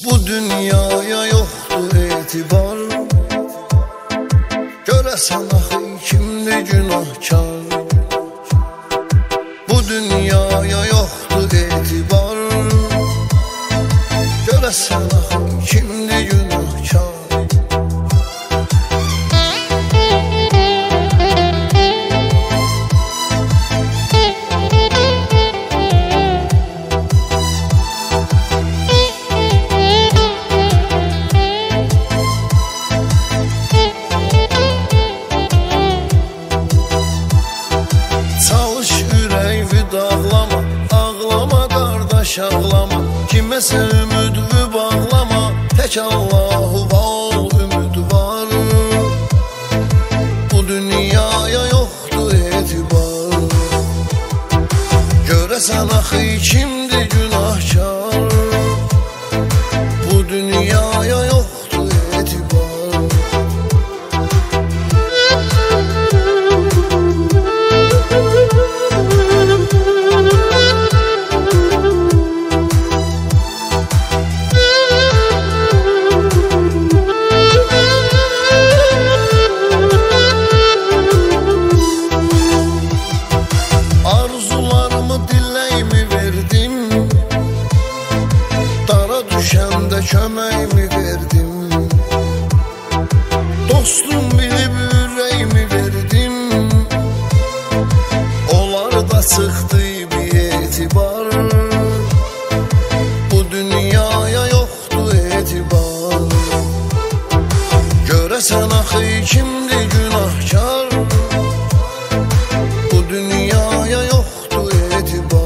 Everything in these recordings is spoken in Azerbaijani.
Bu dünyaya yoktur etibar. Görəsən axı kimdir günahkar? Bu dünyaya yoktur etibar. Görəsən axı kimdir günahkar? Ağlama, kiməsə ümidvi bağlama. Tək Allahu var, ümid var. Bu dünyaya yoxdur etibar. Görəsən axı kimdir günahkar? Bu dünyaya yoxdur etibar. Düşəndə köməyimi verdim, dostum bilib ürəyimi verdim. Onlar da çıxdı bir etibar. Bu dünyaya yoxdur etibar. Görəsən axı kimdir günahkar? Bu dünyaya yoxdur etibar.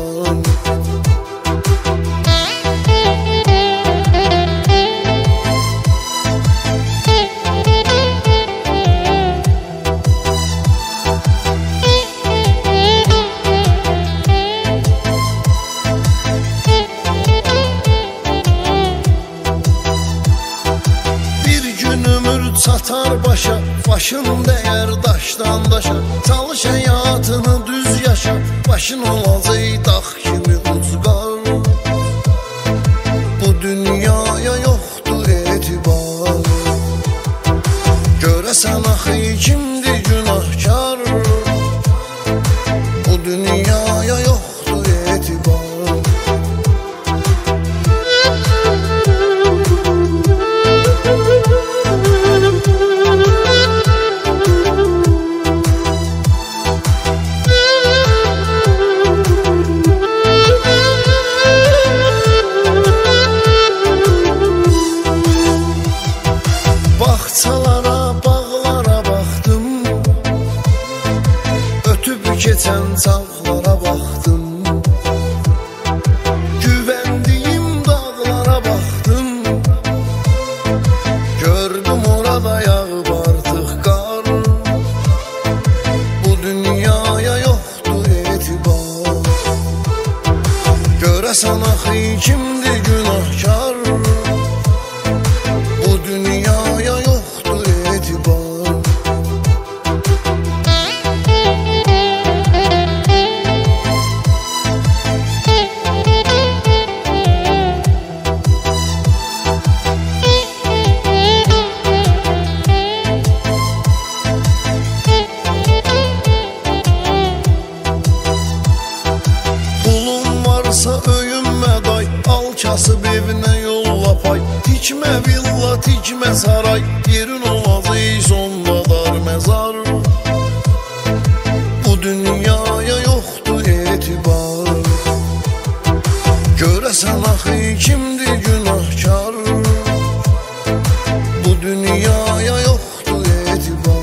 Çatar başa, başın dəyər daşdan daşa. Çalış həyatını düz yaşa, başın olacaq dağ kimi ucqar. Bu dünyaya yoxdur etibar. Görəsən axı kimdir günahkar? Bu dünyaya yoxdur etibar. Bağçalara, bağlara baxdım, ötüb keçən çağlara baxdım. Güvəndiyim dağlara baxdım, gördüm orada yağıb artıq qar. Bu dünyaya yoxdur etibar. Görəsən axı kimdir günahkar? Bu dünyaya yoxdur etibar. Pulun varsa öyünmə day, al kasıb evinə yolla pay. Tikmə villa, tikmə saray, yerin olacaq sonda dar məzar. Bu dünyaya yoxdur etibar. Görəsən axı kimdir günahkar? Bu dünyaya yoxdur etibar.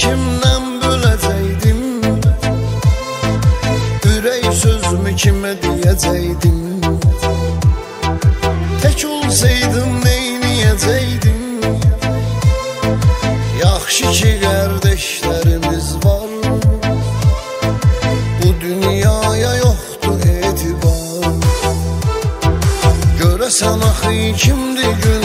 Kimdən böləcəkdim? Ürək sözümü kimə deyəcəkdim? Tək olsaydım neyniyəcəkdim? Yaxşı ki qardeşlərimiz var. kimdi gün